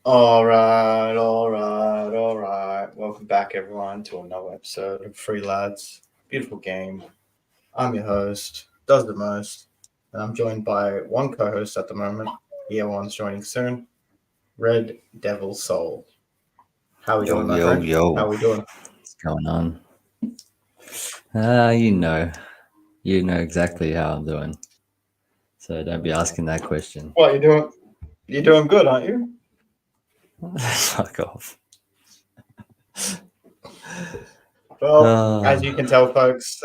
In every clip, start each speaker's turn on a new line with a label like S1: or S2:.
S1: All right, all right, all right. Welcome back, everyone, to another episode of Free Lads. Beautiful game. I'm your host, Does the Most, and I'm joined by one co host at the moment. The other one's joining soon, Red Devil Soul. How we
S2: Yo,
S1: doing, my
S2: yo,
S1: friend?
S2: yo.
S1: How we doing?
S2: What's going on? You know exactly how I'm doing. So don't be asking that question.
S1: What, you doing? You're doing good, aren't you?
S2: Fuck off.
S1: Well, as
S2: Uh,
S1: you can tell, folks,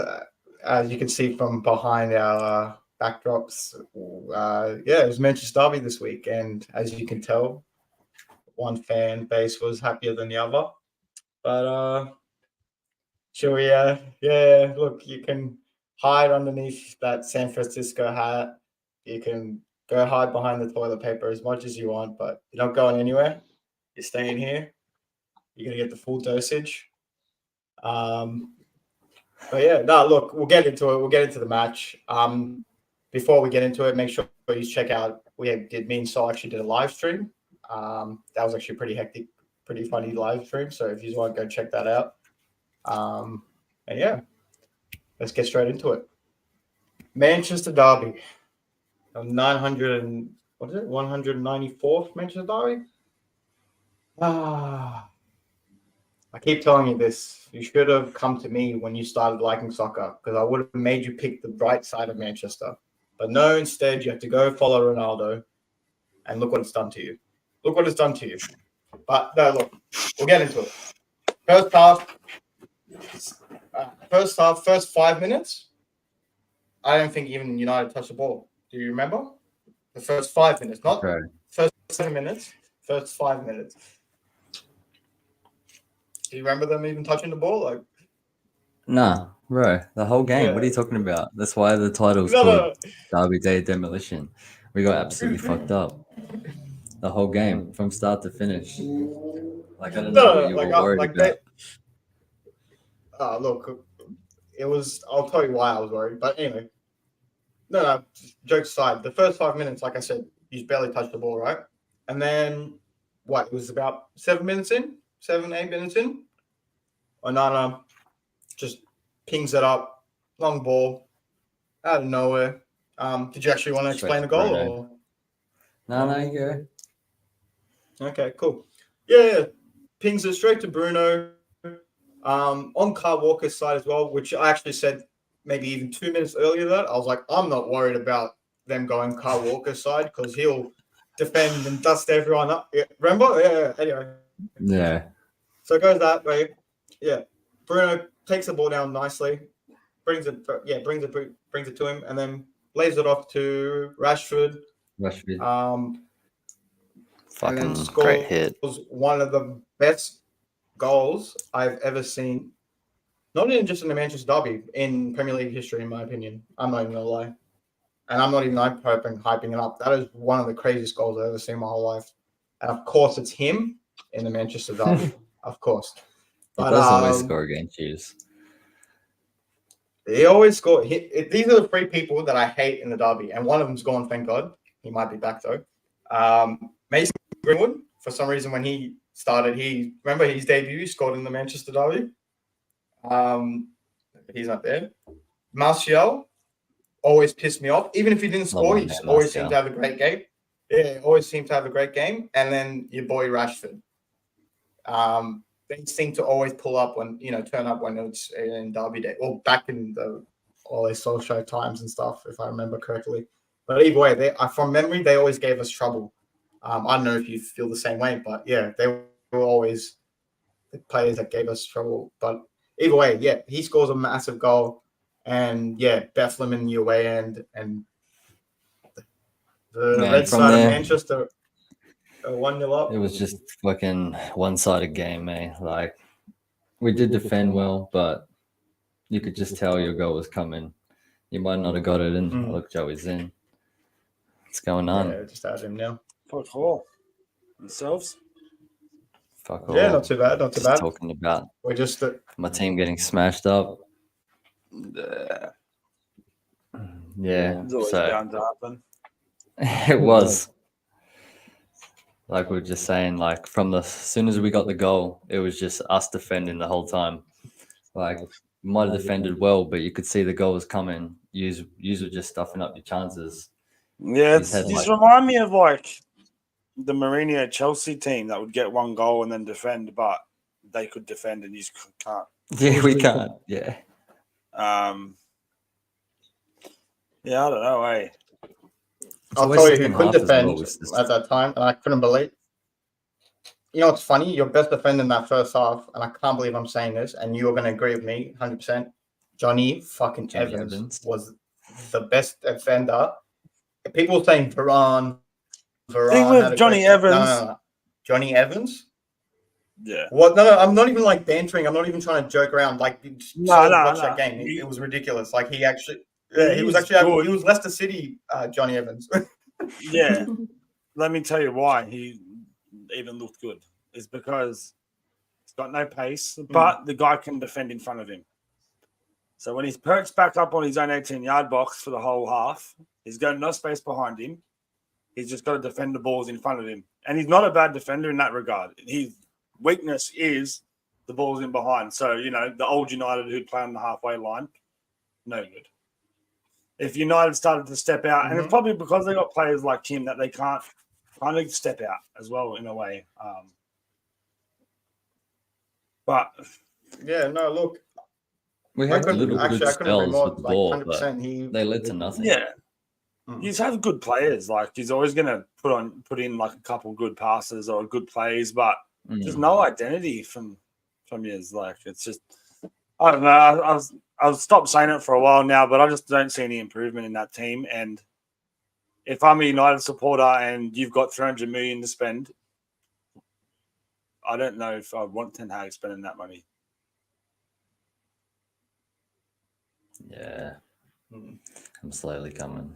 S1: as you can see from behind our backdrops, yeah, it was Manchester Derby this week, and as you can tell, one fan base was happier than the other. But should we? Yeah. Look, you can hide underneath that San Francisco hat. You can go hide behind the toilet paper as much as you want, but you're not going anywhere. You're staying here. You're gonna get the full dosage. Um, but yeah, no. Look, we'll get into it. We'll get into the match. Before we get into it, make sure you check out. Me and Sol actually did a live stream. That was actually pretty hectic, pretty funny live stream. So if you just want to go check that out. Um, and yeah, let's get straight into it. Manchester Derby, 900 and what is it? 194th Manchester Derby. Ah, I keep telling you this. You should have come to me when you started liking soccer because I would have made you pick the right side of Manchester. But no, instead you have to go follow Ronaldo, and look what it's done to you. Look what it's done to you. But no, look, we'll get into it. First half, first 5 minutes. I don't think even United touched the ball. Do you remember the first 5 minutes? Not
S2: bro.
S1: first 7 minutes. First 5 minutes. Do you remember them even touching the ball? Like,
S2: Nah, bro. The whole game. What are
S1: yeah,
S2: you talking about? That's why the title's
S1: no,
S2: called
S1: no,
S2: Derby Day Demolition. We got absolutely fucked up. The whole game, from start to finish. Like, I don't know what
S1: no.
S2: you were worried
S1: Like they.
S2: about.
S1: Look, it was. I'll tell you why I was worried. But anyway, no. Jokes aside, the first 5 minutes, like I said, you barely touched the ball, right? And then what? It was about 7 minutes in, 7, 8 minutes in. Onana just pings it up, long ball out of nowhere. Did you actually want to
S2: Straight
S1: explain
S2: to
S1: the goal
S2: Bruno.
S1: or?
S2: No, you go.
S1: Okay, cool. Yeah, pings it straight to Bruno. On Carl Walker's side as well, which I actually said maybe even 2 minutes earlier that I was like, I'm not worried about them going Carl Walker's side because he'll defend and dust everyone up. Yeah, remember? Yeah. Anyway,
S2: Yeah.
S1: so it goes that way. Yeah, Bruno takes the ball down nicely, brings it to him, and then lays it off to Rashford.
S2: Rashford.
S1: Um, and then
S2: Fucking great
S1: scores
S2: hit.
S1: one of the best goals I've ever seen. Not even just in the Manchester Derby, in Premier League history, in my opinion. I'm not even gonna lie, and I'm not even hyping it up. That is one of the craziest goals I've ever seen in my whole life. And of course, it's him in the Manchester Derby, of course.
S2: He
S1: But
S2: does always score against you.
S1: he always score. These are the three people that I hate in the Derby, and one of them's gone. Thank God, he might be back though. Mason Greenwood, for some reason, when he started, he remember his debut, he scored in the Manchester Derby. Um, he's not there. Martial always pissed me off. Even if he didn't
S2: Love
S1: score,
S2: my
S1: he
S2: man,
S1: always seemed to
S2: Martial.
S1: have a great game. Yeah, always seemed to have a great game. And then your boy Rashford. They seem to always pull up when turn up when it's in Derby Day, or back in the all their social times and stuff, if I remember correctly. But either way, from memory they always gave us trouble. I don't know if you feel the same way, but yeah, they were always the players that gave us trouble. But either way, yeah, he scores a massive goal, and yeah, Bethlehem in the away end, and the
S2: Man,
S1: red
S2: from
S1: side of
S2: there,
S1: Manchester 1-0
S2: it
S1: up.
S2: was just fucking one-sided game, man. Like, we did defend well, but you could just tell your goal was coming. You might not have got it in.
S1: Mm.
S2: Look, Joey's in. What's going on?
S1: Yeah, just out of him now.
S3: Fuck all. Themselves?
S2: Fuck
S1: Yeah, not
S2: all.
S1: too bad, not too
S2: Just
S1: bad.
S2: talking about
S1: We're just
S2: my team getting smashed up. Yeah,
S3: It's always
S2: so
S3: bound to happen.
S2: it was. Like we were just saying, like from the as soon as we got the goal, it was just us defending the whole time. Like we might have defended well, but you could see the goal was coming. You were just stuffing up your chances.
S3: Yeah,
S2: He's had,
S3: these
S2: like-
S3: remind me of like the Mourinho Chelsea team that would get one goal and then defend, but they could defend and you just can't.
S2: Yeah, we can't. Yeah.
S3: Yeah, I don't know. Eh?
S2: It's
S1: I'll
S2: always
S1: tell you who
S2: second
S1: could
S2: half as
S1: defend
S2: well, it's just-
S1: at that time, and I couldn't believe. You know what's funny? Your best defender in that first half, and I can't believe I'm saying this, and you're going to agree with me 100%. Johnny fucking
S2: Johnny
S1: Evans,
S2: Evans.
S1: was the best defender. People saying Varane
S3: Thing with
S1: had a
S3: Johnny
S1: great game.
S3: Evans-
S1: No. Johnny Evans?
S3: Yeah.
S1: What? No, I'm not even like bantering. I'm not even trying to joke around. Like, watch that game. It was ridiculous. Like, he was
S3: good.
S1: he was Leicester City, Johnny Evans.
S3: Yeah. Let me tell you why he even looked good. It's because he's got no pace, but the guy can defend in front of him. So when he's perched back up on his own 18-yard box for the whole half, he's got no space behind him. He's just got to defend the balls in front of him. And he's not a bad defender in that regard. His weakness is the balls in behind. So, you know, the old United who'd play on the halfway line, no good. If United started to step out, and it's probably because they got players like him that they can't kind of step out as well in a way. But
S1: yeah, no, look.
S2: We
S1: I
S2: had
S1: couldn't
S2: little
S1: actually.
S2: good
S1: I couldn't agree
S2: spells
S1: more.
S2: with the
S1: Like
S2: ball,
S1: 100%.
S2: but they led to nothing.
S3: yeah, he's had good players. Like he's always going to put in like a couple good passes or good plays, but there's no identity from his. Like it's just I don't know. I've stopped saying it for a while now, but I just don't see any improvement in that team. And if I'm a United supporter and you've got 300 million to spend, I don't know if I want Ten Hag spending that money.
S2: Yeah. I'm slowly coming.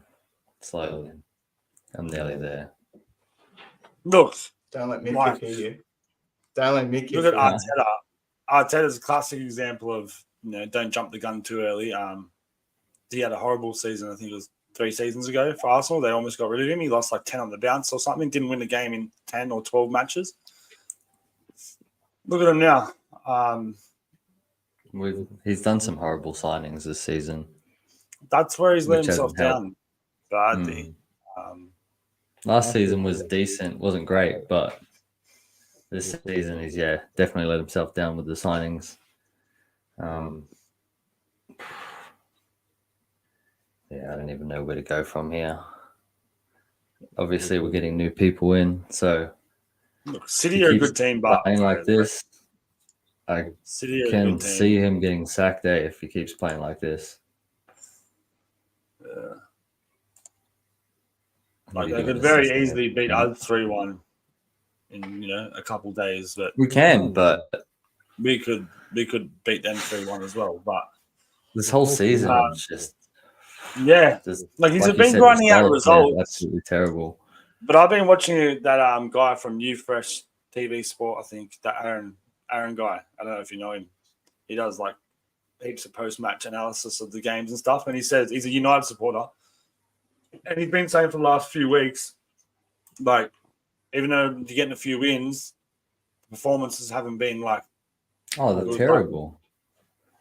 S2: Slowly. I'm nearly there.
S3: Look,
S1: Don't let me
S3: Mike.
S1: hear you. Don't let me
S3: look at Arteta. Arteta's a classic example of, you know, don't jump the gun too early. He had a horrible season. I think it was 3 seasons ago for Arsenal. They almost got rid of him. He lost like 10 on the bounce or something. Didn't win a game in 10 or 12 matches. Look at him now.
S2: He's done some horrible signings this season.
S3: That's where he's let
S2: Which
S3: himself
S2: hasn't helped.
S3: down badly.
S2: Last season was decent, wasn't great, but this season he's definitely let himself down with the signings. I don't even know where to go from here. Obviously, we're getting new people in, so
S3: Look, City are a good team, but
S2: playing like this, I
S3: City are a
S2: can
S3: good team.
S2: see him getting sacked if he keeps playing like this.
S3: Like they could very easily beat us 3-1 in a couple days, but
S2: We can, but
S3: we could beat them 3-1 as well. But
S2: this whole season is just
S3: like he's
S2: you
S3: been
S2: said,
S3: grinding
S2: the
S3: out
S2: style of play is
S3: results.
S2: absolutely terrible.
S3: But I've been watching that guy from New Fresh TV Sport. I think that Aaron guy. I don't know if you know him. He does like heaps of post-match analysis of the games and stuff. And he says he's a United supporter. And he's been saying for the last few weeks, like, even though you're getting a few wins, performances haven't been like.
S2: Oh, they're terrible.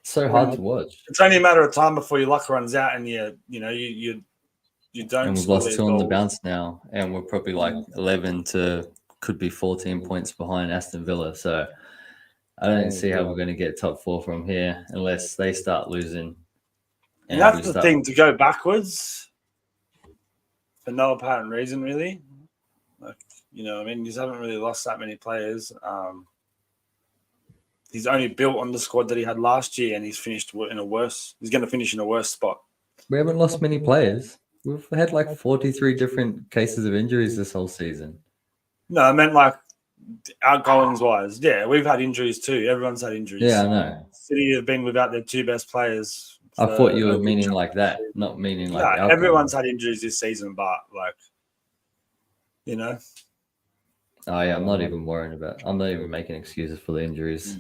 S2: So hard to watch.
S3: It's only a matter of time before your luck runs out and you don't.
S2: And we've lost 2 on the bounce now, and we're probably like 11 to could be 14 points behind Aston Villa. So I don't see how we're going to get top 4 from here unless they start losing.
S3: And that's the thing, to go backwards for no apparent reason, really. Like, you just haven't really lost that many players. He's only built on the squad that he had last year, and he's finished in a worse. He's going to finish in a worse spot.
S2: We haven't lost many players. We've had like 43 different cases of injuries this whole season.
S3: No, I meant like outgoings wise. Yeah, we've had injuries too. Everyone's had injuries.
S2: Yeah, I know.
S3: City have been without their 2 best players.
S2: I thought you were meaning like that, not meaning like
S3: outgoings. Everyone's had injuries this season, but like,
S2: Oh yeah, I'm not even making excuses for the injuries.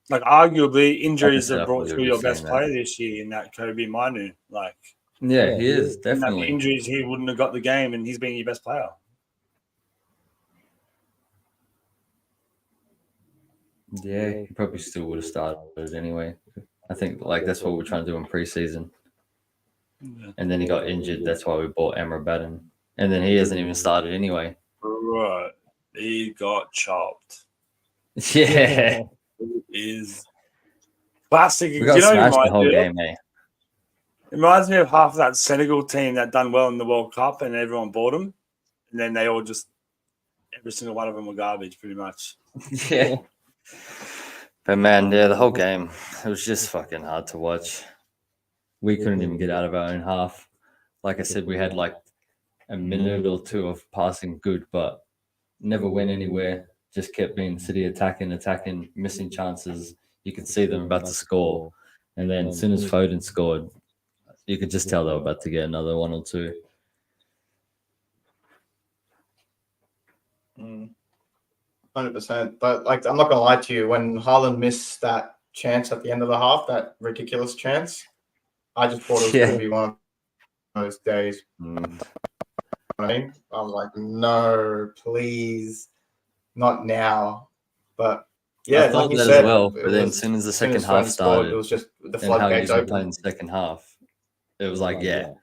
S3: Like, arguably, injuries
S2: I
S3: have brought
S2: thought you
S3: through
S2: were
S3: your
S2: saying
S3: best
S2: that.
S3: player this year in that Kobe Manu. Like,
S2: Yeah, he is
S3: without
S2: definitely.
S3: injuries, he wouldn't have got the game, and he's been your best player.
S2: Yeah, he probably still would have started anyway. I think like that's what we're trying to do in preseason.
S3: Yeah.
S2: And then he got injured. That's why we bought Amrabadan. And then he hasn't even started anyway.
S3: Right. He got chopped.
S2: Yeah.
S3: It is classic.
S2: We got smashed the whole game, eh?
S3: It reminds me of half of that Senegal team that done well in the World Cup and everyone bought them. And then they all just, every single one of them were garbage pretty much.
S2: Yeah. But man, yeah, the whole game, it was just fucking hard to watch. We couldn't even get out of our own half. Like I said, we had like a minute or two of passing good, but never went anywhere. Just kept being City attacking, missing chances. You could see them about to score. And then as soon as Foden scored, you could just tell they were about to get another one or two.
S1: 100%. But like, I'm not gonna lie to you. When Haaland missed that chance at the end of the half, that ridiculous chance, I just thought it was gonna be one of those days. I was like, no, please, not now. But yeah,
S2: I thought
S1: like you
S2: that
S1: said,
S2: as well. But then as soon as the second half
S1: Foden scored,
S2: started,
S1: it was just the
S2: and how
S1: floodgates
S2: you were
S1: open.
S2: playing the second half, it was like, yeah,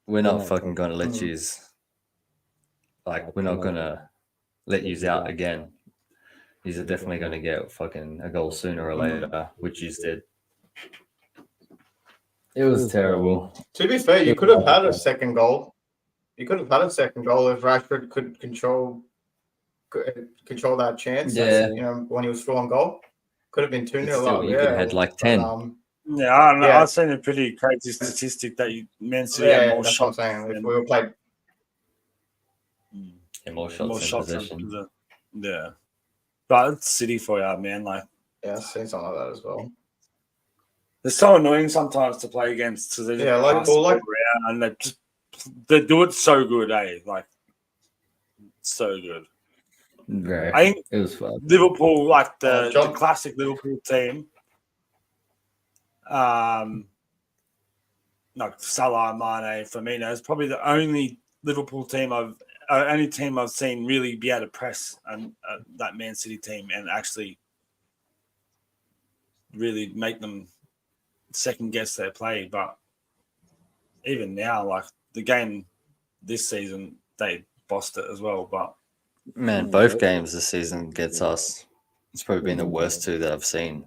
S2: we're not fucking going to let yous, like, we're not going to let yous out again. Yous are definitely going to get fucking a goal sooner or later, which yous did. It was terrible.
S1: To be fair, you could have had a second goal. You could have had a second goal if Rashford could control that chance.
S2: Yeah.
S1: You know, when he was still on goal, could have been 2-0 up.
S2: You could have had like 10.
S3: Yeah, I don't know.
S1: Yeah.
S3: I've seen a pretty crazy statistic that Man City
S1: Yeah,
S3: had more
S1: that's what I'm
S3: shots.
S1: saying. If we were played,
S2: More shots in possession.
S3: Yeah. But it's City for you, man. Like,
S1: yeah, I've seen something like that as well.
S3: they're so annoying sometimes to play against. So they just
S1: Yeah, like-
S3: pass the
S1: well, like-
S3: ball around and they do it so good, eh? Like, so good.
S2: Right.
S3: I think
S2: It was fun.
S3: Liverpool, like the
S1: John-
S3: classic Liverpool team, like Salah, Mane, Firmino is probably the only Liverpool team only team I've seen really be able to press that Man City team and actually really make them second guess their play. But even now, like the game this season, they bossed it as well. But
S2: Man, both games this season gets us. It's probably been the worst two that I've seen,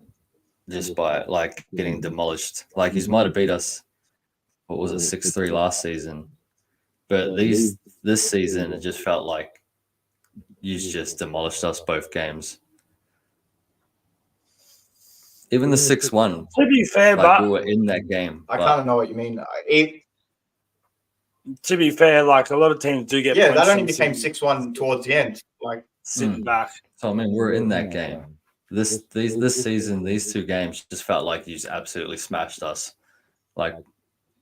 S2: just by like getting demolished. Like he might have beat us. What was it, 6-3 last season? But this season, it just felt like you just demolished us both games. Even the 6-1,
S3: to be fair,
S2: like we were in that game.
S1: I
S2: but-
S1: kind of know what you mean.
S3: to be fair, like a lot of teams do get
S1: Yeah,
S3: points
S1: that only
S3: from
S1: became
S3: sitting-
S1: 6-1 towards the end. Like,
S3: sitting back.
S2: So I mean, we're in that game. This season, these two games just felt like you just absolutely smashed us. Like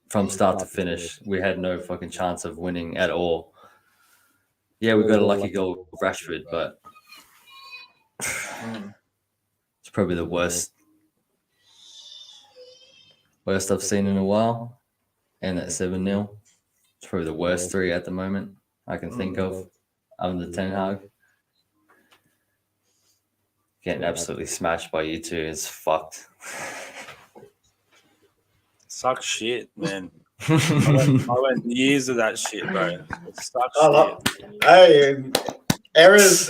S2: from start to finish, we had no fucking chance of winning at all. Yeah, we got a lucky goal with Rashford, but it's probably the worst I've seen in a while. And that 7-0. It's probably the worst 3 at the moment I can think of under Ten Hag. Getting absolutely smashed by you two is fucked.
S3: Sucks shit, man. I went years of that shit, bro. It sucks
S1: I love-
S3: shit.
S1: hey, errors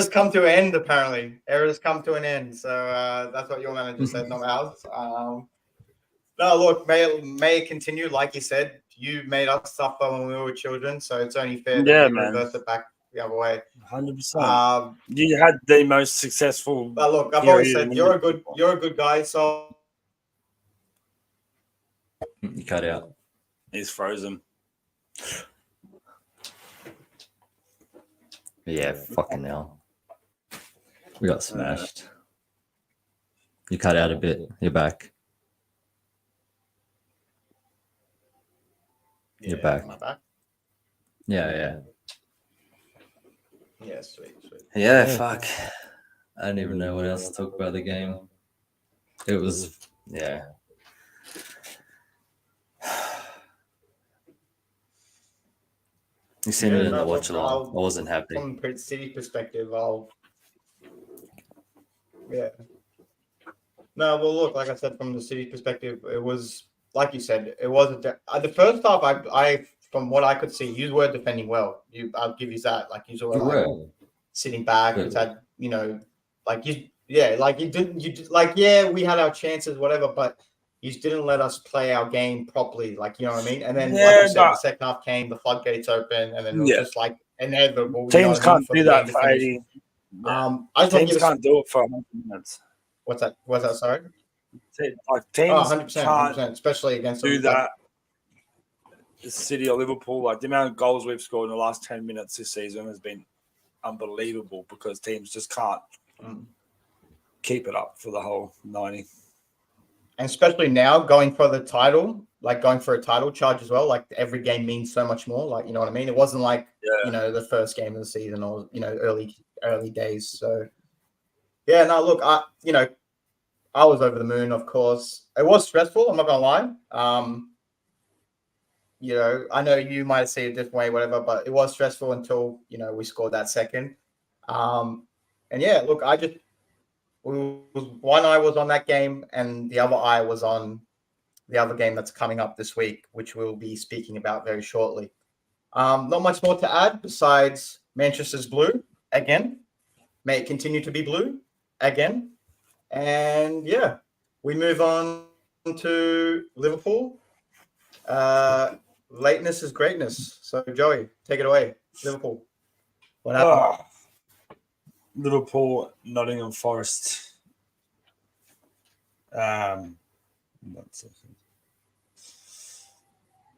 S1: come to an end. Apparently, errors come to an end. So that's what your manager said, not ours. No, look, may it continue. Like you said, you made us suffer when we were children, so it's only fair
S3: Yeah,
S1: that we
S3: man.
S1: reverse it back the other way.
S3: 100%. You had the most successful.
S1: But look, I've always
S3: period
S1: said
S3: in
S1: you're
S3: Liverpool.
S1: a good guy. So
S2: You cut out.
S3: He's frozen.
S2: Yeah, fucking hell. We got smashed. You cut out a bit. You're back. You're back.
S1: Am I back?
S2: Yeah.
S1: Yeah, sweet.
S2: Yeah, fuck. I don't even know what else to talk about the game. It was, yeah. You seen it in the watch along. I wasn't happy.
S1: From City perspective, I'll Yeah. No, well, look, like I said, from the City's perspective, it was like you said, it was the first half. I, from what I could see, you were defending well. I'll give you that. Like you were
S2: You
S1: like
S2: were.
S1: sitting back.
S2: But-
S1: It's had, like like you didn't, like, yeah, we had our chances, whatever, but you just didn't let us play our game properly. Like, you know what I mean? And then, like you said, the second half came, the floodgates open, and then it was just like inevitable.
S3: Teams can't
S1: for
S3: do
S1: the game
S3: that
S1: to
S3: for
S1: finish.
S3: 80.
S1: I just want to
S3: Teams
S1: give
S3: can't do it for 100 minutes.
S1: what's that? What's that? Sorry.
S3: Like
S1: Oh,
S3: teams
S1: 100%,
S3: can't
S1: 100%, especially against
S3: do
S1: them.
S3: that. The City or Liverpool, like the amount of goals we've scored in the last 10 minutes this season has been unbelievable because teams just can't keep it up for the whole 90.
S1: And especially now going for the title, like going for a title charge as well. Like every game means so much more. Like, you know what I mean? It wasn't like, the first game of the season or, early days. So yeah, no, look, I was over the moon, of course. It was stressful. I'm not going to lie. I know you might see it a different way, whatever, but it was stressful until, we scored that second. And yeah, look, one eye was on that game and the other eye was on the other game that's coming up this week, which we'll be speaking about very shortly. Not much more to add besides Manchester's blue again. May it continue to be blue again. And yeah, we move on to Liverpool. Lateness is greatness. So Joey, take it away. Liverpool. What happened?
S3: Liverpool, Nottingham Forest. It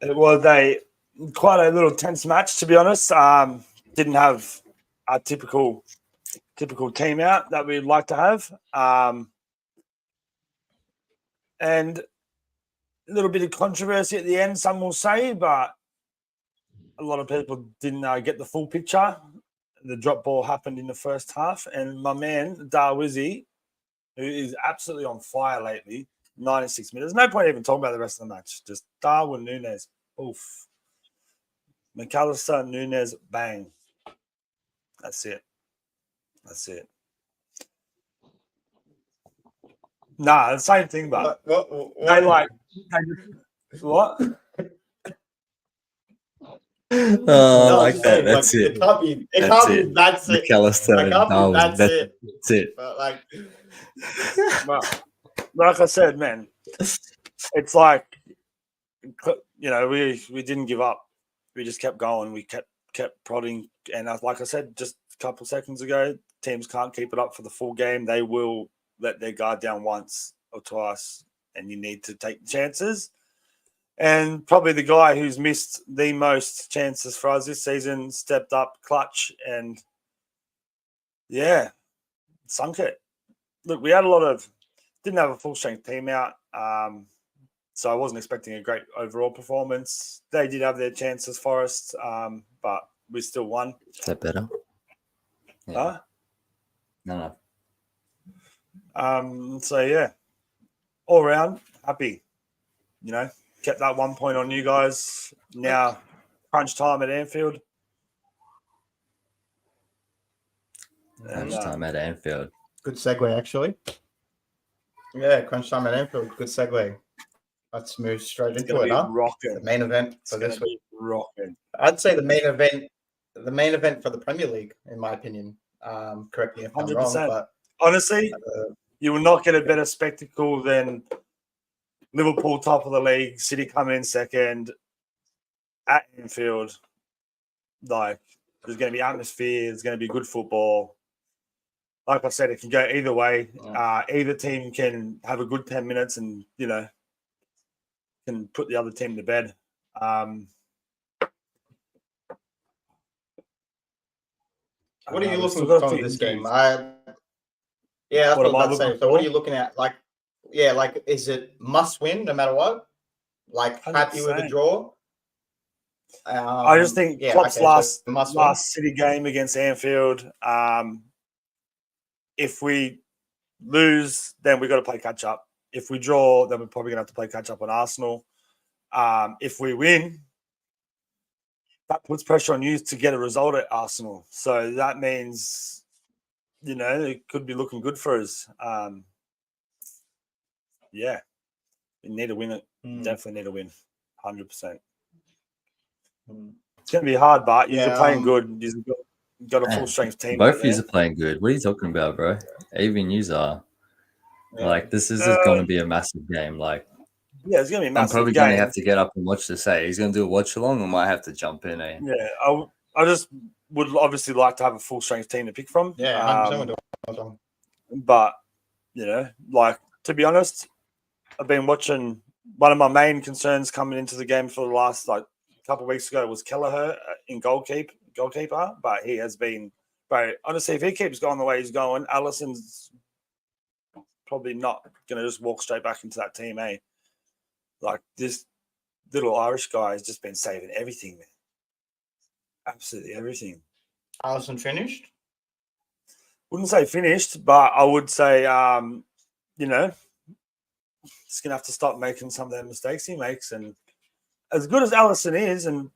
S3: was quite a little tense match, to be honest. Didn't have a typical team out that we'd like to have. And a little bit of controversy at the end, some will say, but a lot of people didn't get the full picture. The drop ball happened in the first half, and my man, Darwizzi, who is absolutely on fire lately, 96 minutes. No point even talking about the rest of the match. Just Darwin Núñez. Oof. McAllister, Núñez, bang. That's it. Nah, the same thing, but
S1: what?
S3: What?
S2: Oh, like that. That's it.
S1: It can't be. That's it.
S2: McAllister and Darwin.
S1: That's it.
S2: That's it.
S1: But like,
S3: Well, like I said, man, it's like we didn't give up. We just kept going. We kept prodding, and like I said just a couple seconds ago, teams can't keep it up for the full game. They will let their guard down once or twice, and you need to take chances. And probably the guy who's missed the most chances for us this season stepped up clutch and, sunk it. Look, we had didn't have a full-strength team out, so I wasn't expecting a great overall performance. They did have their chances, Forest, but we still won.
S2: Is that better?
S3: Yeah.
S2: Huh?
S3: No. So, yeah, all around, happy, Kept that 1 point on you guys. Now, crunch time at Anfield.
S2: Crunch time at Anfield.
S1: good segue, actually. Yeah, crunch time at Anfield. Good segue. Let's move straight into it.
S3: Rocking.
S1: The main event for this week.
S3: Rocking.
S1: I'd say the main event for the Premier League, in my opinion. Correct me if I'm
S3: 100%.
S1: wrong, but
S3: Honestly, you will not get a better spectacle than Liverpool top of the league, City coming in second at Anfield. Like, there's going to be atmosphere. There's going to be good football. Like I said, it can go either way. Either team can have a good 10 minutes and, can put the other team to bed.
S1: what are you looking for from this game? That's what I'm about to say. So what are you looking at? Like, is it must win no matter what? Like, 100%. Happy with the draw?
S3: I just think Klopp's last City game against Anfield, if we lose, then we've got to play catch up. If we draw, then we're probably going to have to play catch up on Arsenal. If we win, that puts pressure on you to get a result at Arsenal. So that means you know, it could be looking good for us. Yeah, we need to win it. Definitely need to win, 100%. It's going to be hard, but you're playing good. You've got a full strength team.
S2: Both of you are playing good. What are you talking about, bro? Even you are.
S1: Yeah.
S2: Like, this is going to be a massive game. Like,
S3: yeah, it's going to be a massive
S2: I'm probably
S3: game.
S2: going to have to get up and watch the say. He's going to do a watch along, or might have to jump in.
S3: Yeah, I just would obviously like to have a full strength team to pick from.
S1: Yeah, 100%.
S3: But, you know, like, to be honest, I've been watching. One of my main concerns coming into the game for the last couple of weeks ago was Kelleher in goalkeeper, but he has been. But honestly, if he keeps going the way he's going, Allison's probably not going to just walk straight back into that team, eh? Like, this little Irish guy has just been saving everything, man. Absolutely everything.
S1: Allison finished?
S3: Wouldn't say finished, but I would say, you know, he's going to have to stop making some of the mistakes he makes. And as good as Allison is, and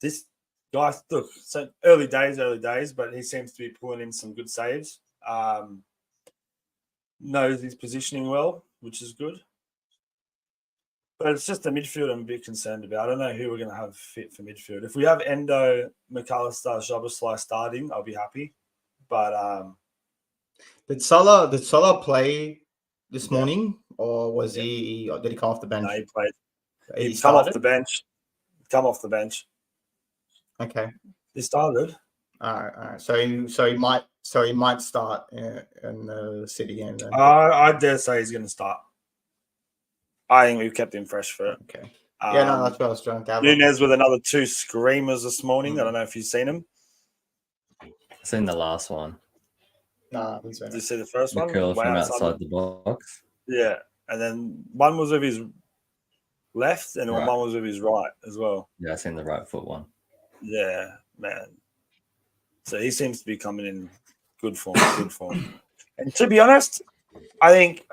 S3: this guy, look, so early days, but he seems to be pulling in some good saves. Knows his positioning well, which is good. But it's just the midfield I'm a bit concerned about. I don't know who we're going to have fit for midfield. If we have Endo, McAllister, Jabbersley starting, I'll be happy. But
S1: did Salah play this morning, or was he? Did he come off the bench?
S3: No, he played.
S1: He
S3: come off the bench. Come off the bench.
S1: Okay.
S3: He started.
S1: All right. So he might start in the City game then.
S3: I dare say he's going to start. I think we've kept him fresh for it.
S1: Okay. Yeah, no, that's what I was trying to have.
S3: Nunez with another 2 screamers this morning. I don't know if you've seen them.
S2: I've seen the last one.
S1: No, I haven't seen
S3: Did you
S1: it.
S3: see the first one?
S2: The curl from outside the box.
S3: Yeah. And then one was with his left and one was with his right as well.
S2: Yeah, I seen the right foot one.
S3: Yeah, man. So he seems to be coming in good form. And to be honest, I think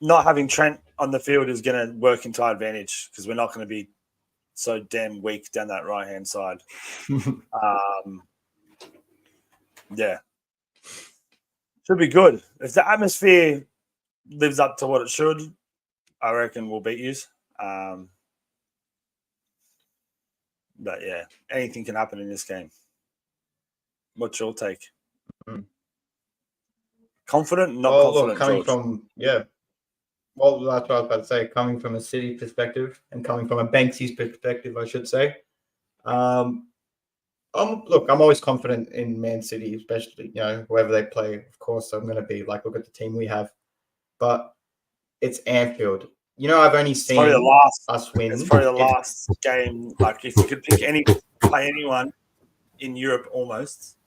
S3: not having Trent on the field is going to work into our advantage because we're not going to be so damn weak down that right-hand side. Yeah. Should be good. If the atmosphere lives up to what it should, I reckon we'll beat you. But, yeah, anything can happen in this game. What's your take? Confident? Not confident,
S1: look, coming
S3: George.
S1: from, yeah. Well, that's what I was about to say. Coming from a City perspective and coming from a Banksy's perspective, I should say. I'm always confident in Man City, especially, you know, whoever they play. Of course, I'm going to be like, look at the team we have. But it's Anfield. You know, I've only seen us win.
S3: It's probably the last game. Like, if you could play anyone in Europe almost,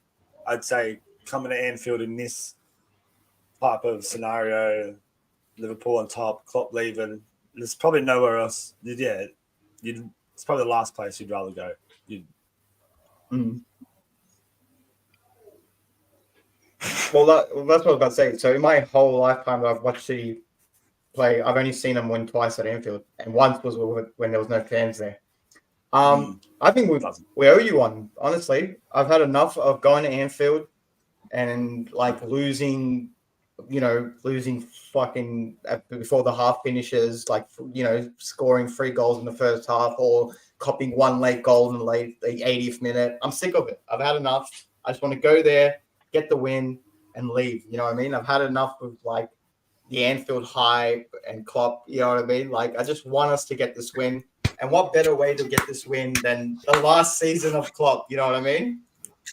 S3: I'd say coming to Anfield in this type of scenario, Liverpool on top, Klopp leaving, there's probably nowhere else. Yeah, it's probably the last place you'd rather go.
S1: Well, that's what I was about to say. So in my whole lifetime that I've watched City play, I've only seen them win twice at Anfield, and once was when there was no fans there. I think we owe you one. Honestly, I've had enough of going to Anfield and like losing fucking before the half finishes, like, you know, scoring 3 goals in the first half or copying 1 late goal in the 80th minute. I'm sick of it. I've had enough. I just want to go there, get the win, and leave. You know what I mean? I've had enough of like the Anfield hype and Klopp. You know what I mean? Like, I just want us to get this win. And what better way to get this win than the last season of Klopp? You know what I mean?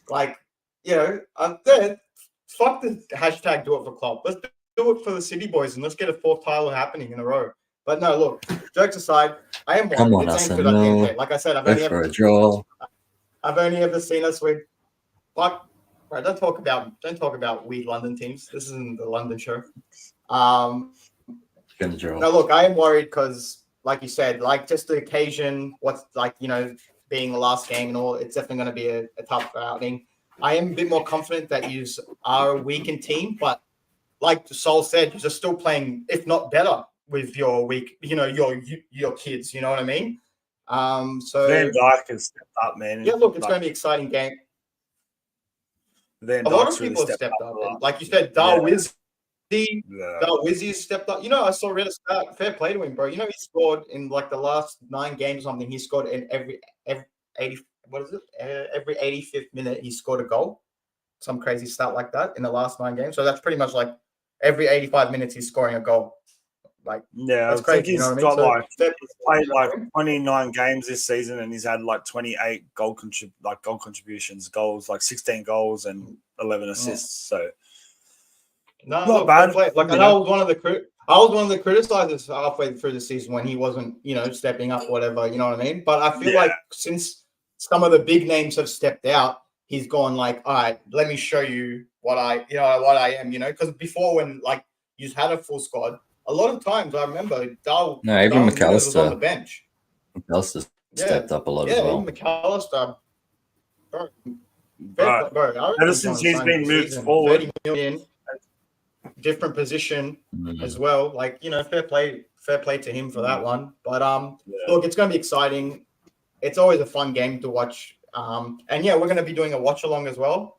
S1: Like, you know, I'm dead. Fuck the hashtag do it for Klopp. Let's do it for the City boys and let's get a 4th title happening in a row. But no, look, jokes aside, I am
S2: Come on,
S1: Arsenal. Like I said, I've only ever seen us win. Fuck, right? Don't talk about weird London teams. This isn't the London show. No, look, I am worried because, like you said, like just the occasion, what's like, you know, being the last game and all, it's definitely going to be a tough outing. I am a bit more confident that you are a weakened team, but like Sol said, you're still playing, if not better, with your weak, you know, your kids. You know what I mean? So
S3: Van Dijk has stepped up, man.
S1: Yeah, look, it's going to be an exciting game.
S3: Then
S1: A lot
S3: Dykes
S1: of
S3: really
S1: people have
S3: stepped
S1: stepped
S3: up
S1: up.
S3: a lot.
S1: Like you said,
S3: Yeah.
S1: Darwizzy.
S3: Yeah.
S1: Darwizzy has stepped up. You know, I saw read a stat. Fair play to him, bro. You know, he scored in like the last 9 games or something. He scored in every 80. What is it? Every 85th minute, he scored a goal. Some crazy stat like that in the last 9 games. So that's pretty much like every 85 minutes he's scoring a goal. Like,
S3: Yeah,
S1: that's
S3: I
S1: crazy.
S3: think
S1: You
S3: he's
S1: know what I mean?
S3: got
S1: So
S3: like
S1: fair-
S3: he's played like 29 games this season, and he's had like 28 goal contributions, goals, like 16 goals and 11 assists. So
S1: No,
S3: Not
S1: look,
S3: bad,
S1: fair play. Like,
S3: you
S1: and I
S3: know.
S1: was one of the criticizers halfway through the season when he wasn't, stepping up, whatever. You know what I mean? But I feel
S3: Yeah.
S1: like since some of the big names have stepped out, he's gone like, all right, let me show you what I am. Because before when like you had a full squad, a lot of times I remember
S2: No, even
S1: Darwin Núñez was on the
S2: McAllister.
S1: bench.
S2: McAllister
S1: Yeah,
S2: stepped up a lot
S1: yeah,
S2: as well.
S1: even McAllister. Bro,
S3: But
S1: bro, I
S3: ever
S1: reckon
S3: since
S1: John's
S3: he's
S1: signing
S3: been
S1: for the
S3: moved
S1: season,
S3: forward,
S1: 30 million, different position
S2: Mm.
S1: as well. Like, fair play to him for that one. But
S3: yeah.
S1: look, it's gonna be exciting. It's always a fun game to watch. And yeah, we're gonna be doing a watch along as well.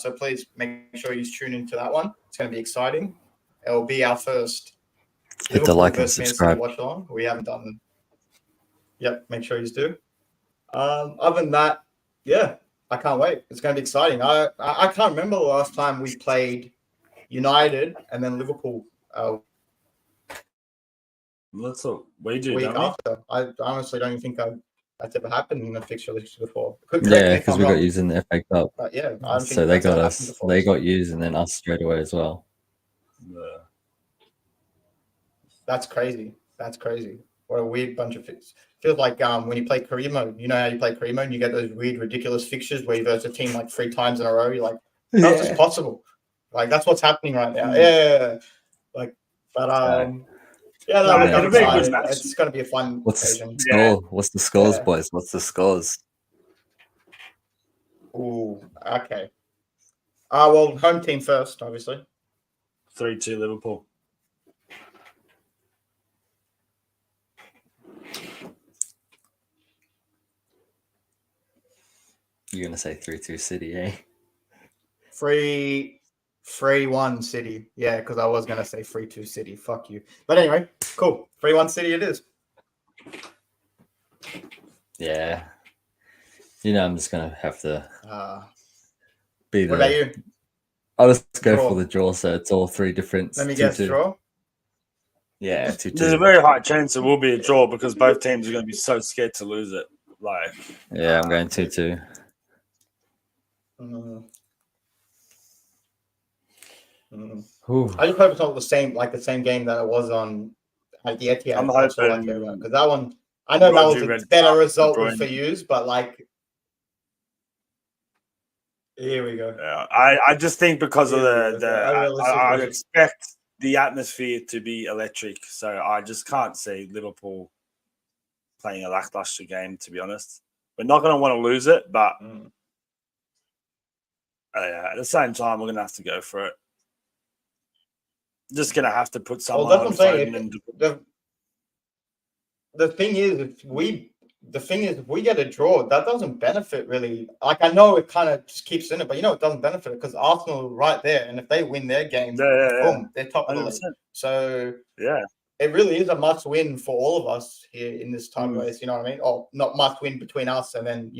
S1: So please make sure you tune into that one. It's gonna be exciting. It'll be our first
S2: Hit the like and
S1: versus Man City
S2: subscribe.
S1: watch along. We haven't done. Yep, make sure you do. Other than that, yeah, I can't wait. It's going to be exciting. I can't remember the last time we played United and then Liverpool
S3: That's what we do,
S1: week
S3: don't we?
S1: after. I honestly don't even think that's ever happened in a fixture list before. Correct me
S2: Yeah,
S1: if
S2: because
S1: I'm
S2: we got
S1: wrong,
S2: used in the FA Cup.
S1: but yeah, I don't
S2: So
S1: think
S2: they
S1: that's
S2: got
S1: ever
S2: us.
S1: happened before.
S2: They got used and then us straight away as well.
S3: Yeah.
S1: That's crazy. That's crazy. What a weird bunch of fixtures. Feels like when you play career mode, you know how you play career mode and you get those weird, ridiculous fixtures where you versus a team like 3 times in a row. You're like, how's this possible? Like, that's what's happening right now. Yeah. Like, but yeah, no,
S3: No,
S1: look, I'm
S2: it'll be a good
S1: excited.
S3: match.
S1: It's going to be a fun
S2: What's
S1: occasion.
S2: the score? What's the scores,
S1: Yeah.
S2: boys? What's the scores?
S1: Ooh, okay. Well, home team first, obviously.
S3: 3-2 Liverpool.
S2: You're gonna say 3-2 City, eh?
S1: 3-1 City. Yeah, because I was going to say 3-2 City. Fuck you. But anyway, cool. 3-1 City it is.
S2: Yeah. I'm just gonna have to be
S1: What about
S2: the.
S1: you?
S2: I'll just go
S1: Draw.
S2: for the draw, so it's all 3 different.
S1: Let me guess,
S2: 2-2.
S1: draw.
S2: Yeah,
S3: There's a
S2: 2-2.
S3: very high chance it will be a draw because both teams are going to be so scared to lose it. Like,
S2: Yeah, I'm going 2-2. Ooh.
S1: I just hope it's not the same game that it was on at the Etihad.
S3: I'm
S1: That's all I
S3: hoping
S1: care about, because that one, I know
S3: Rodri
S1: that was
S3: red
S1: a better
S3: card
S1: result
S3: De Bruyne.
S1: for you, but like, here we go.
S3: yeah, I just think because of I
S1: realistically-
S3: expect the atmosphere to be electric. So I just can't see Liverpool playing a lackluster game, to be honest. We're not going to want to lose it, but at the same time, we're going to have to go for it. Just going to have to put someone
S1: Well,
S3: on
S1: that's what I'm saying.
S3: Foden and
S1: The thing is, if we get a draw, that doesn't benefit really. Like, I know it kind of just keeps in it, but it doesn't benefit it because Arsenal are right there, and if they win their game, boom, they're top of the league. So
S3: yeah,
S1: it really is a must win for all of us here in this type of race. You know what I mean? Or not must win between us, and then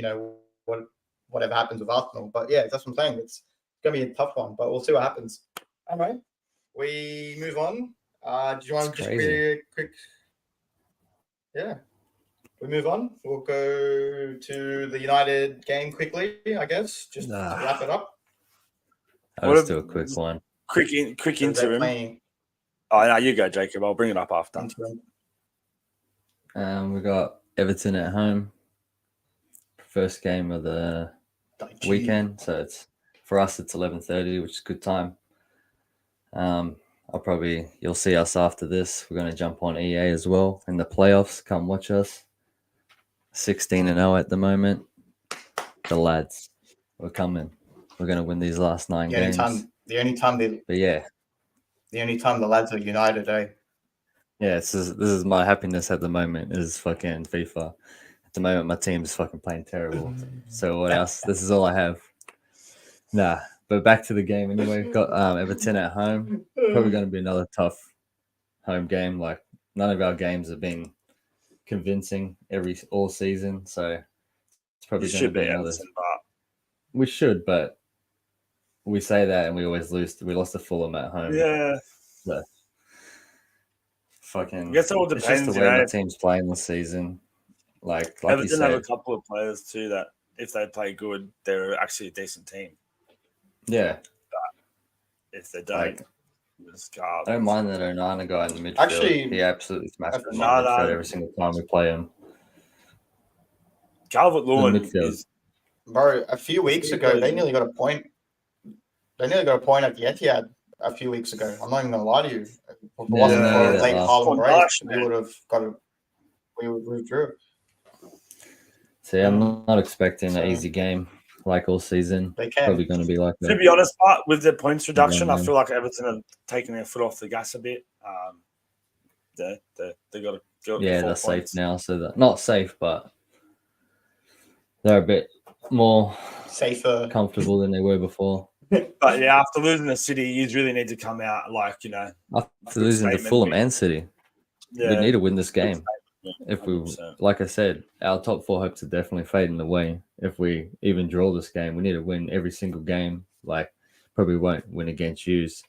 S1: whatever happens with Arsenal. But yeah, that's what I'm saying. It's gonna be a tough one, but we'll see what happens. All right, we move on. Do you want to just be a quick? Yeah. We move on. We'll go to the United game quickly, I guess. Just to wrap it up.
S2: I'll just do a quick one.
S3: Quick interim.
S1: Playing
S3: Oh, no, you go, Jacob. I'll bring it up after.
S1: interim.
S2: We got Everton at home. First game of the weekend. So it's for us, it's 11:30, which is a good time. You'll see us after this. We're going to jump on EA as well in the playoffs. Come watch us. 16-0 at the moment. The Ladz, we're coming. We're going to win these last 9 games.
S1: The only time the Lads are united, eh?
S2: Yeah, this is my happiness at the moment is fucking FIFA. At the moment, my team is fucking playing terrible. So what else? This is all I have. Nah, But back to the game anyway. We've got Everton at home. Probably going to be another tough home game. Like none of our games have been convincing all season, so it's probably
S3: You
S2: going to
S3: should
S2: be
S3: be
S2: another.
S3: Everton, but
S2: We should, but we say that and we always lose. We lost to Fulham at home.
S3: yeah,
S2: So, fucking.
S3: I guess it all
S2: It's just
S3: depends.
S2: the way my team's playing this season. Like you
S3: Everton have a
S2: said,
S3: couple of players too that if they play good, they're actually a decent team.
S2: yeah.
S3: If they don't,
S2: Like,
S3: it's
S2: I
S3: garbage.
S2: don't mind that Onana guy in the midfield.
S1: Actually,
S2: He absolutely smashed the
S3: No,
S2: midfield
S3: no.
S2: every single time we play him.
S3: Calvert-Lewin
S2: midfield.
S3: is
S1: Bro, a few weeks ago, they nearly got a point. They nearly got a point at the Etihad a few weeks ago. I'm not even gonna lie to you. If it wasn't
S2: Yeah,
S1: for a
S2: that
S1: late
S2: last
S1: Harlem
S3: one.
S1: break,
S3: Gosh,
S1: we
S3: man.
S1: would have got a. We withdrew.
S2: See, I'm not expecting an easy game like all season.
S1: They can.
S2: Probably going to be like
S3: to
S2: that.
S3: be honest, but with the points reduction, I
S2: Yeah.
S3: feel like Everton have taken their foot off the gas a bit. They got to
S2: Yeah, they're safe now. So that not safe, but they're a bit more
S1: Safer.
S2: comfortable than they were before.
S3: But yeah, after losing the City, you really need to come out like
S2: After losing to
S3: statement
S2: Fulham
S3: win.
S2: and City,
S3: yeah.
S2: we need to win this game.
S3: Yeah,
S2: If we,
S3: 100%.
S2: like I said, our top four hopes are definitely fading away. If we even draw this game, we need to win every single game. Like, probably won't win against yous,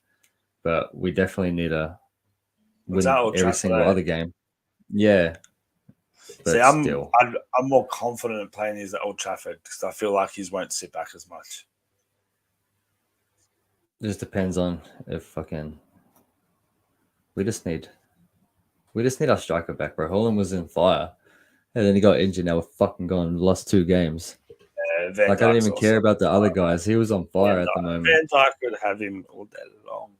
S2: but we definitely need to win
S3: It's at Old
S2: every
S3: Trafford,
S2: single
S3: eh?
S2: other game. Yeah. But
S3: See, I'm
S2: still,
S3: more confident in playing these at Old Trafford because I feel like he won't sit back as much.
S2: it just depends on if fucking. We just need our striker back, bro. Holland was in fire, and then he got injured. Now we're fucking gone. Lost 2 games.
S3: Van
S2: Like I don't
S3: Dijk's
S2: even care
S3: also
S2: about the
S3: on
S2: other
S3: fire.
S2: guys. He was on fire at the moment.
S3: Van Dijk could have him all day long.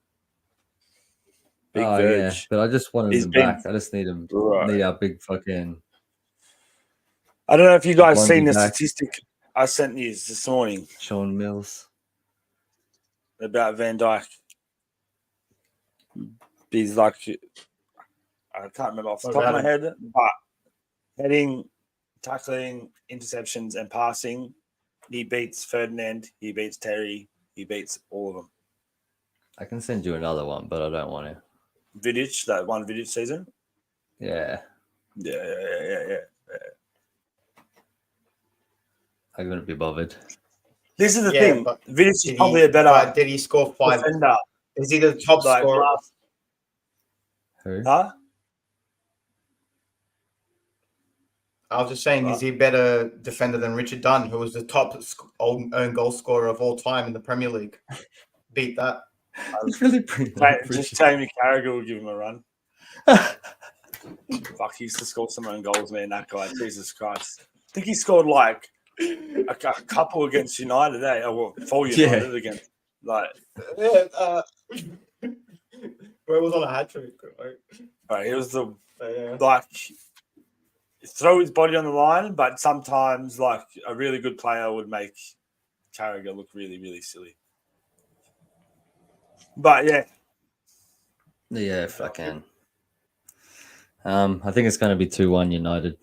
S3: Big
S2: Oh
S3: Verge.
S2: yeah, but I just wanted
S3: He's
S2: him
S3: been-
S2: back. I just need him.
S3: Right.
S2: Need our big fucking.
S3: I don't know if you guys
S2: Blondie
S3: seen the
S2: back.
S3: statistic I sent you this morning
S2: Sean Mills.
S3: about Van Dijk. He's like, I can't remember off the
S1: What
S3: top of
S1: about
S3: my head, but heading, tackling, interceptions, and passing, he beats Ferdinand, he beats Terry, he beats all of them.
S2: I can send you another one, but I don't want to.
S3: Vidic, that one Vidic season.
S2: Yeah,
S3: Yeah.
S2: I couldn't be bothered.
S3: This is the
S1: Yeah,
S3: thing.
S1: but
S3: Vidic is
S1: Did
S3: probably
S1: he,
S3: a better
S1: but did he score 5?
S3: defender.
S1: Is he the top
S3: Like
S1: scorer?
S3: last,
S2: Who?
S3: huh?
S1: I was just saying, is he a better defender than Richard Dunn, who was the top own goal scorer of all time in the Premier League? Beat that.
S2: He's really pretty.
S3: Just Jamie Carragher will give him a run. Fuck, he used to score some own goals, man. That guy, Jesus Christ. I think he scored like a couple against United, eh? Or for United against like.
S1: Yeah, bro, it was on a hat trick.
S3: Right, it was the
S1: Yeah.
S3: like throw his body on the line, but sometimes like a really good player would make Carragher look really, really silly. But yeah,
S2: Yeah, fucking. I think it's going to be 2-1 United.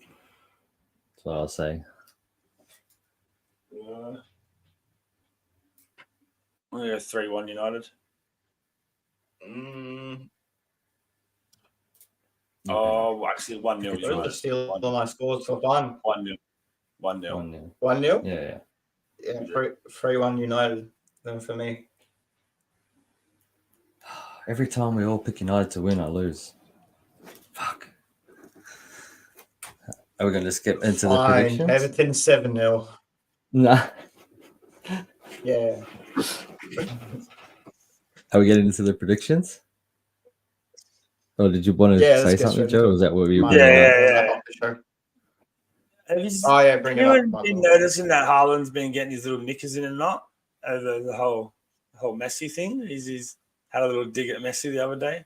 S2: That's what I'll say.
S3: I'm gonna go 3-1 United. Oh, actually 1-0
S1: Those are
S3: United.
S1: still all my scores for fun.
S3: 1-0. 1-0.
S2: 1-0.
S1: 1-0?
S2: Yeah.
S1: Yeah, 3-1 United. Then for me.
S2: Every time we all pick United to win, I lose. Fuck. Are we going to skip into the
S1: Fine.
S2: predictions?
S1: Everton 7-0.
S2: Nah.
S1: Yeah.
S2: Are we getting into the predictions? Or did you want to
S1: Yeah, let's
S2: say
S1: get
S2: something,
S1: straight
S2: Joe?
S1: into
S2: Or was that what you were
S1: Mine.
S3: Yeah. Have you
S1: Oh, yeah, bring it
S3: been
S1: up.
S3: noticing that Haaland's been getting his little knickers in and not over the whole Messi thing? He's had a little dig at Messi the other day.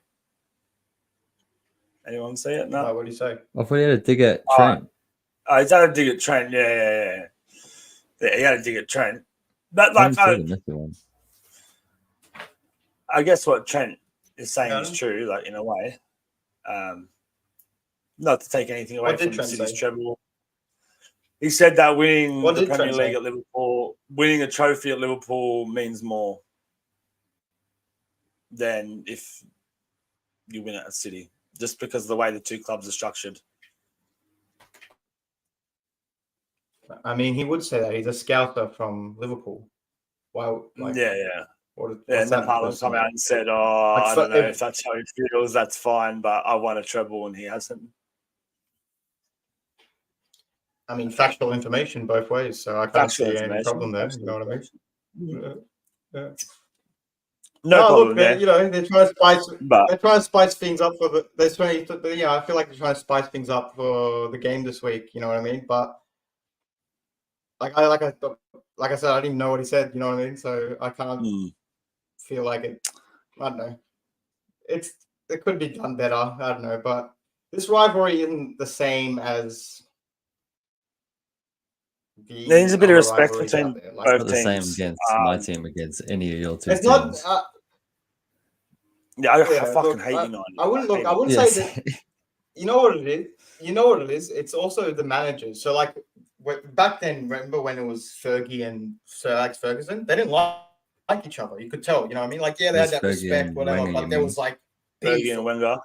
S3: Anyone see it? No.
S1: What do you say?
S2: I thought you had a dig at Trent.
S3: Oh, he's had a dig at Trent. Yeah. He had a dig at Trent. But
S2: I
S3: like,
S2: haven't seen the Messi one.
S3: I guess what Trent is saying is true, like in a way. Not to take anything away
S1: What did
S3: from the
S1: Trent
S3: City's
S1: say?
S3: treble. He said that winning
S1: What
S3: the
S1: did
S3: Premier
S1: Trent
S3: League
S1: say?
S3: at Liverpool, winning a trophy at Liverpool means more than if you win at City, just because of the way the two clubs are structured.
S1: I mean, he would say that he's a scouter from Liverpool. Well, like,
S3: Yeah.
S1: what's
S3: And then
S1: that
S3: Haaland
S1: person?
S3: come out and said, "Oh,
S1: Like,
S3: I
S1: so
S3: don't know
S1: if-
S3: if that's how he feels. That's fine, but I won a treble and he hasn't."
S1: I mean, factual information both ways, so I can't see any problem there. You know what I mean? Yeah.
S3: No problem
S1: look,
S3: there.
S1: you know, they're trying to spice.
S3: But
S1: They're trying to spice things up for the. They're trying. I feel like they're trying to spice things up for the game this week. You know what I mean? But like I said, I didn't even know what he said. You know what I mean? So I can't feel like it. I don't know. It could be done better. I don't know, but this rivalry isn't the same as.
S3: There's a bit of
S1: other
S3: respect
S1: rivalries
S3: between
S1: out there. Like,
S3: both
S2: Not the same
S3: teams.
S2: against my team against any of your two
S1: it's
S2: teams.
S1: not.
S3: Yeah, I
S1: Yeah,
S3: fucking
S1: look,
S3: hate United.
S1: I wouldn't look. I wouldn't
S2: Yes.
S1: say that. You know what it is? You know what it is? It's also the managers. So, like, back then, remember when it was Fergie and Sir Alex Ferguson? They didn't like each other. You could tell. You know what I mean? Like, yeah, they had
S2: It's
S1: that
S2: Fergie
S1: respect,
S2: and
S1: whatever.
S2: Wenger,
S1: But
S2: you
S1: there
S2: mean?
S1: was like
S3: Fergie
S1: beef.
S3: and Wenger.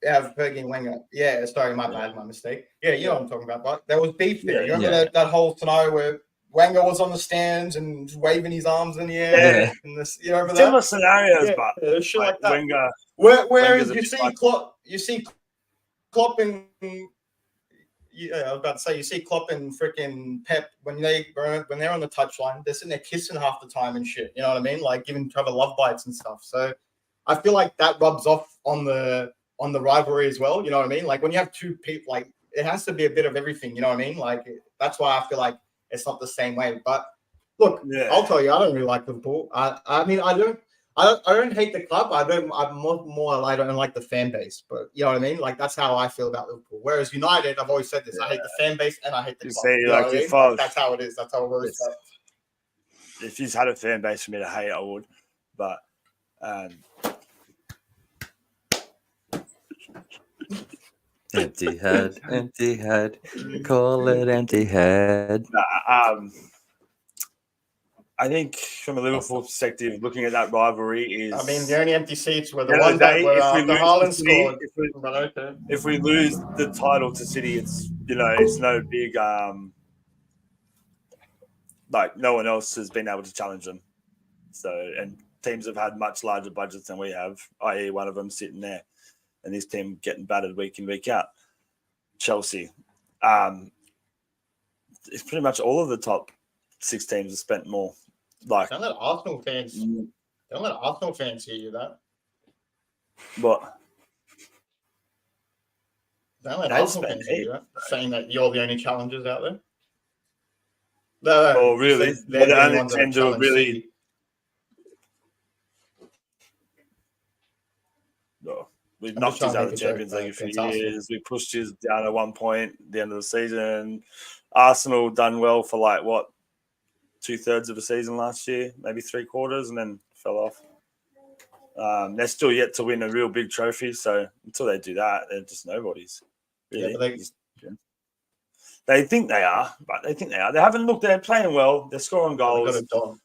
S1: Yeah, Fergie and Wenger. Yeah, sorry, my bad, my mistake. Yeah, you know what I'm talking about. But there was beef there. You remember that whole scenario where Wenger was on the stands and waving his arms in the air?
S2: Yeah.
S1: And this, you remember
S3: Similar
S1: that?
S3: scenarios,
S1: Yeah,
S3: but
S1: shit like that.
S3: Wenger.
S1: Whereas
S3: Wenger's a
S1: you
S3: bit
S1: see
S3: like-
S1: Klopp and I was about to say you see Klopp and freaking Pep when they're on the touchline, they're sitting there kissing half the time and shit. You know what I mean? Like giving each other love bites and stuff. So I feel like that rubs off on the rivalry as well. You know what I mean? Like when you have two people, like it has to be a bit of everything. You know what I mean? Like that's why I feel like it's not the same way. But look, I'll tell you, I don't really like Liverpool. I mean, I don't hate the club. I'm more I don't like the fan base. But you know what I mean? Like that's how I feel about Liverpool. Whereas United, I've always said this: I hate the fan base and I hate the club.
S3: Say,
S1: you know
S3: like,
S1: what I mean?
S3: if I was-
S1: That's how it is. That's how it works.
S3: If he's had a fan base for me to hate, I would. But
S2: Empty head, call it empty head.
S3: I think from a Liverpool perspective, looking at that rivalry is.
S1: I mean, the only empty seats were the
S3: End of
S1: ones
S3: the
S1: that
S3: day,
S1: were
S3: if we
S1: after
S3: lose
S1: Haaland
S3: to City,
S1: scored. But okay.
S3: if we lose the title to City, it's it's no big like no one else has been able to challenge them. So and teams have had much larger budgets than we have, i.e. one of them sitting there, and this team getting battered week in, week out. Chelsea. It's pretty much all of the top 6 teams have spent more. Like
S1: Don't let Arsenal fans hear you that.
S3: what?
S1: Don't let
S3: They
S1: Arsenal
S3: spent
S1: fans hear you
S3: heaps,
S1: that. Saying that you're the only challengers out there. No,
S3: Oh, really?
S1: They're the only
S3: only
S1: ones that
S3: tend to
S1: challenge
S3: really.
S1: City.
S3: No. We've
S1: I'm
S3: knocked
S1: just
S3: us
S1: trying
S3: out
S1: to
S3: of the
S1: make a
S3: Champions
S1: joke,
S3: League a few
S1: against Arsenal.
S3: years. We pushed us down at one point at the end of the season. Arsenal done well for 2/3 of the season last year, maybe 3/4, and then fell off. They're still yet to win a real big trophy, so until they do that, they're just nobodies. Really.
S1: Yeah, but
S3: They think they are, but they think they are. They haven't looked. They're playing well. They're scoring
S1: they've got
S3: goals.
S1: a dog.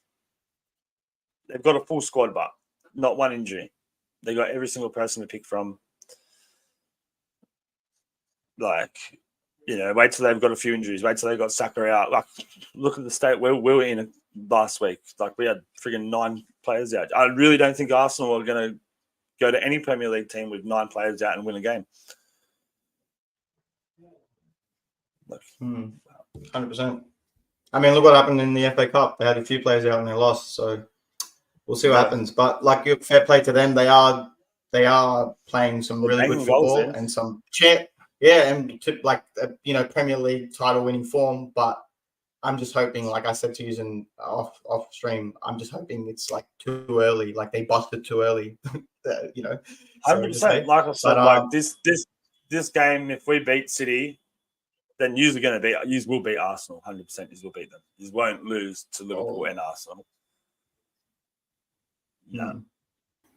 S3: They've got a full squad, but not one injury. They got every single person to pick from. Wait till they've got a few injuries. Wait till they got Saka out. Look at the state we were in last week. We had friggin' 9 players out. I really don't think Arsenal are going to go to any Premier League team with 9 players out and win a game.
S1: 100%. I mean, look what happened in the FA Cup. They had a few players out and they lost. So we'll see what happens. But fair play to them. They are playing some really good football and some Premier League title winning form. But I'm just hoping, like I said to you off stream, I'm just hoping it's too early. Like they busted too early.
S3: 100%. Like I said, this game, if we beat City, then you're going to beat. You will beat Arsenal. 100%. You will beat them. You won't lose to Liverpool and Arsenal. No.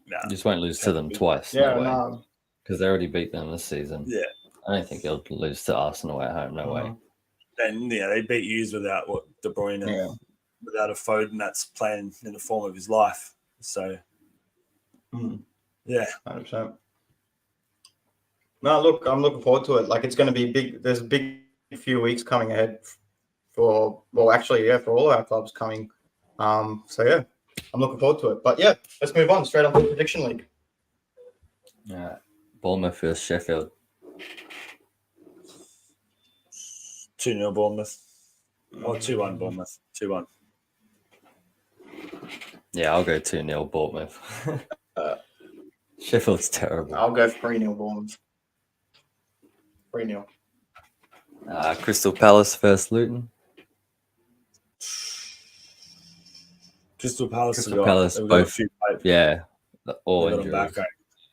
S2: You just won't lose to them twice.
S1: Yeah,
S2: no way. Because they already beat them this season.
S3: Yeah.
S2: I don't think they'll lose to Arsenal at home. No way.
S3: And yeah, they beat Hughes without what De Bruyne and
S1: Yeah.
S3: without a Foden that's playing in the form of his life. So yeah,
S1: 100%. No, look, I'm looking forward to it. Like, it's going to be big. There's a big few weeks coming ahead for all our clubs coming. So yeah, I'm looking forward to it. But yeah, let's move on straight on to the prediction league.
S2: Bournemouth versus Sheffield.
S3: 2-0 Bournemouth. Or 2-1 Bournemouth. 2-1.
S2: Yeah, I'll go 2-0 Bournemouth. Sheffield's terrible.
S1: I'll go 3-0 Bournemouth. 3-0.
S2: Crystal Palace versus Luton.
S3: Crystal Palace.
S2: Crystal Palace,
S3: they've got a
S2: both.
S3: few
S2: Yeah, all
S3: they've got them
S2: injuries.
S3: back.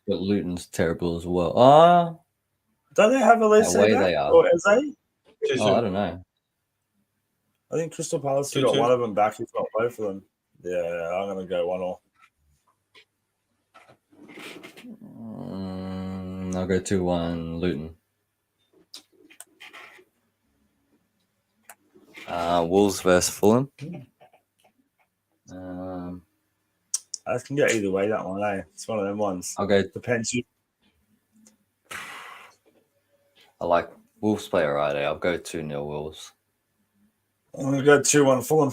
S2: But Luton's terrible as well.
S3: Don't they have a Leicester
S2: Away
S3: back?
S2: they are.
S3: Or Eze?
S2: I don't know.
S3: I think Crystal Palace have got
S1: 2-2.
S3: one of them back, if not both of them. Yeah, I'm going to go 1-1.
S2: I'll go 2-1 Luton. Wolves versus Fulham.
S3: I can get either way, that one, eh? It's one of them ones.
S2: I'll go.
S3: Depends who.
S2: I like Wolves play alright. I'll go 2-0 Wolves.
S3: I'm going to go 2-1 Fulham.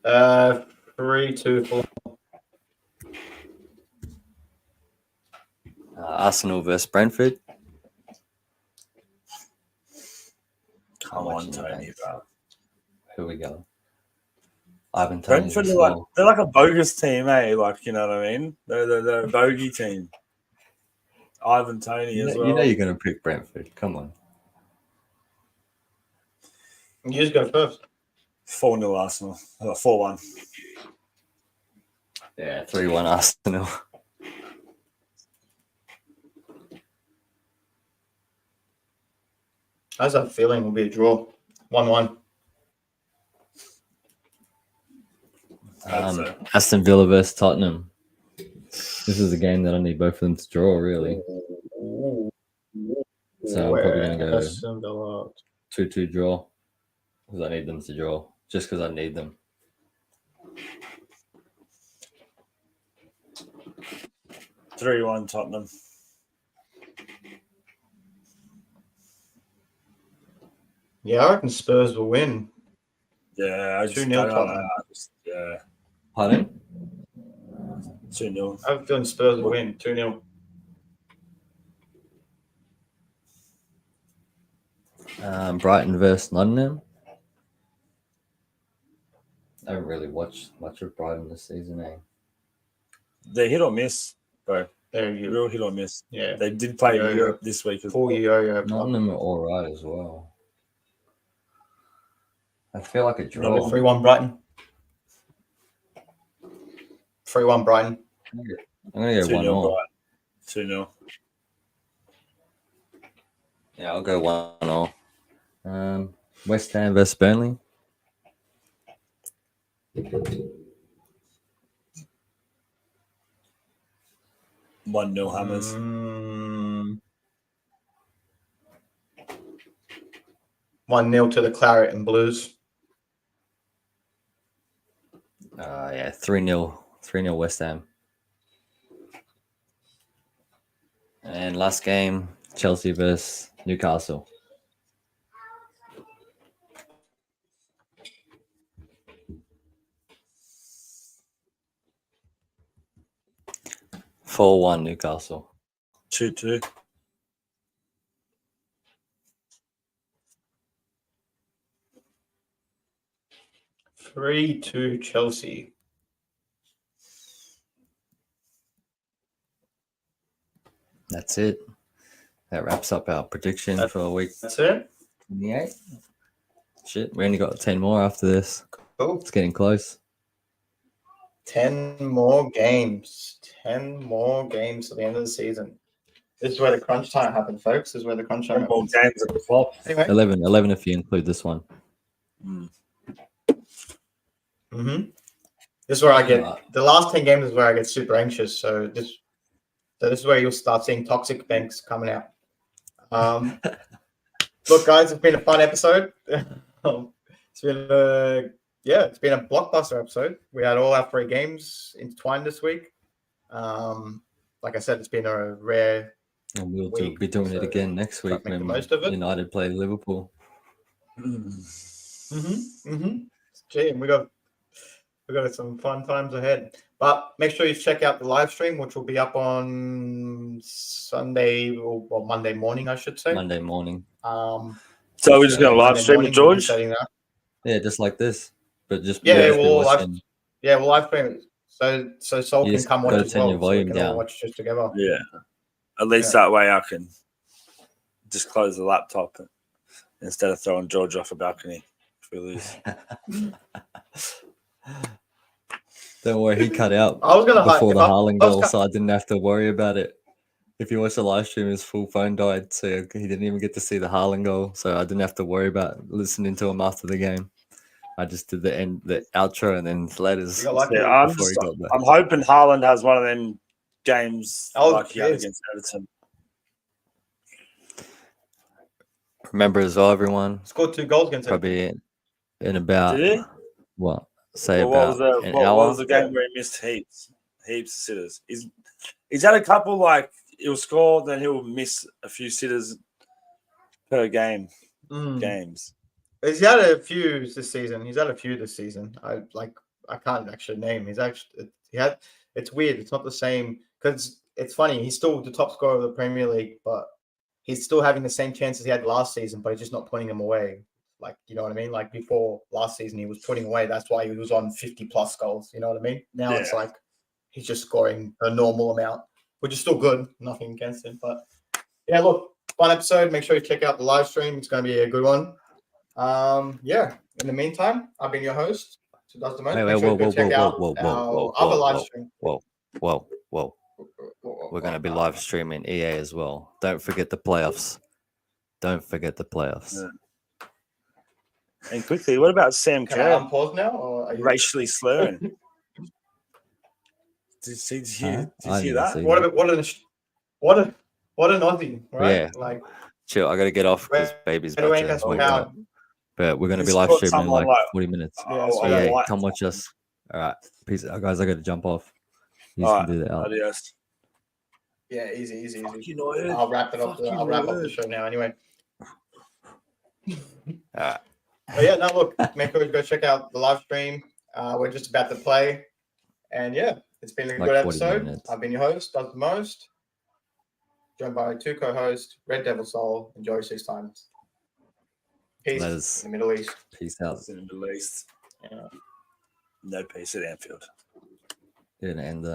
S1: 3-2 Fulham.
S2: Arsenal versus Brentford.
S3: Come on, Tony, bro.
S2: Who we go? Ivan Toney.
S3: Brentford they're like a bogus team, eh? Like, you know what I mean? They're a bogey team. Ivan Toney as well.
S2: You know you're going to pick Brentford. Come on.
S1: You just go first.
S3: 4-0 Arsenal. 4-1.
S2: Yeah, 3-1 Arsenal.
S1: I just have a feeling it'll be a draw. 1-1.
S2: Aston Villa versus Tottenham. This is a game that I need both of them to draw, really. So I'm probably going to go 2-2 draw. Because I need them to draw. Just because I need them.
S3: 3-1 Tottenham.
S1: Yeah, I reckon Spurs will win.
S3: Yeah, I just
S1: 2-0
S3: don't
S1: Tottenham.
S3: know. Yeah,
S2: Pardon?
S3: 2-0.
S1: I have a feeling Spurs will win. 2-0.
S2: Brighton versus Nottingham. I haven't really watched much of Brighton this season, eh?
S3: They're hit or miss, bro.
S1: There you go.
S3: Real hit or miss.
S1: Yeah.
S3: They did play
S1: Yo-yo.
S3: in Europe this week as
S1: Full
S3: well.
S1: yo-yo.
S2: Nottingham are all right as well. I feel like a draw.
S1: 3-1 Brighton. 3-1 Brighton.
S2: I'm going to go 1-0.
S3: 2-0.
S2: Yeah, I'll go 1-0. West Ham versus Burnley.
S3: 1-0 Hammers.
S1: 1-0 to the Claret and Blues.
S2: Yeah, 3-0. 3-0 West Ham. And last game, Chelsea versus Newcastle. (4-1) Newcastle.
S3: 2-2.
S1: 3-2 Chelsea.
S2: That's it. That wraps up our prediction for week
S1: That's it.
S2: 28. Shit, we only got 10 more after this.
S1: Cool.
S2: It's getting close.
S1: 10 more games. 10 more games at the end of the season. This is where the crunch time happens, folks. This is where the crunch time
S3: More
S1: happens.
S3: games at the flop.
S1: Anyway.
S2: 11 if you include this one.
S1: This is where I get the last 10 games is where I get super anxious. So this is where you'll start seeing toxic banks coming out. Look, guys, it's been a fun episode. It's been it's been a blockbuster episode. We had all our 3 games intertwined this week. Like I said, it's been a rare.
S2: And we'll
S1: week,
S2: be doing it
S1: so
S2: again next
S1: try to
S2: week
S1: make the
S2: when
S1: most of it.
S2: United play Liverpool.
S1: Gee, and we got some fun times ahead. But make sure you check out the live stream, which will be up on Sunday or Monday morning, I should say.
S2: Monday morning.
S3: So we're just going to live
S1: Monday
S3: stream
S1: morning,
S3: with
S1: we'll be
S3: George?
S1: setting that.
S2: Yeah, just like this. But just
S1: Yeah,
S2: just be
S1: we'll live.
S2: watching.
S1: Yeah, we'll live stream it. So Sol
S2: You
S1: can
S2: just
S1: come watch
S2: gotta
S1: as
S2: turn
S1: well.
S2: your
S1: So we
S2: volume
S1: can all
S2: down.
S1: watch just together.
S3: Yeah. At least that way I can just close the laptop instead of throwing George off a balcony if we lose.
S2: Don't worry, he cut out
S1: I was gonna
S2: before the Haaland
S1: I was
S2: goal,
S1: gonna-
S2: so I didn't have to worry about it. If you watch the live stream, his full phone died, so he didn't even get to see the Haaland goal. So I didn't have to worry about listening to him after the game. I just did the outro, and then letters
S1: You got lucky.
S3: Yeah,
S2: before he got back.
S3: I'm hoping Haaland has one of them games
S1: Oh,
S3: like he had
S1: yes.
S3: against Everton.
S2: Remember as well, everyone.
S1: Scored 2 goals against Everton.
S2: Probably in about
S3: Did he?
S2: what? Say
S3: Well, what was
S2: about
S3: the
S2: an
S3: what
S2: hour.
S3: was the game where he missed heaps of sitters? He's had a couple like he'll score, then he'll miss a few sitters per game. Games.
S1: He's had a few this season. I can't actually name. It's weird. It's not the same because it's funny. He's still the top scorer of the Premier League, but he's still having the same chances he had last season, but he's just not putting them away. Like, you know what I mean? Like before last season, he was putting away. That's why he was on 50+ goals. You know what I mean? Now it's like he's just scoring a normal amount, which is still good. Nothing against him. But yeah, look, fun episode. Make sure you check out the live stream. It's going to be a good one. In the meantime, I've been your host. So that's the most. Make sure you go check out our other live stream.
S2: Whoa. We're going to be live streaming EA as well. Don't forget the playoffs.
S3: Yeah. And quickly, what about Sam
S1: Can I
S3: Kerr
S1: unpause now? Or are you...
S3: racially slurring? Did you hear that?
S2: see
S1: What an Aussie, right?
S2: Yeah.
S1: Like,
S2: Chill, I got to get off because baby's about
S1: anyway,
S2: to
S1: that's
S2: wake
S1: how-
S2: up. But we're going to be
S3: He's
S2: live
S3: got
S2: streaming in
S3: someone
S2: like
S3: like-
S2: 40 minutes.
S1: Yeah,
S3: Oh,
S1: so
S3: I
S2: Yeah,
S3: don't like-
S2: come watch us. All right. Peace out, guys. I got to jump off. You
S3: All
S2: can do that. Out.
S3: Adios.
S1: yeah, easy.
S3: United.
S1: I'll wrap it up.
S3: Fuck
S1: I'll wrap up the
S3: United.
S1: show now. Anyway.
S2: Alright.
S1: But yeah, no, look, make sure you go check out the live stream. We're just about to play, and yeah, it's been a
S2: Like
S1: good
S2: 40
S1: episode.
S2: minutes.
S1: I've been your host, does the most, joined by 2 co-hosts, Red Devil Soul and Joey 6 times. Peace
S2: Ladz.
S1: in the Middle East.
S2: Peace out.
S3: In the Middle East.
S1: Yeah.
S3: No peace at Anfield.
S2: And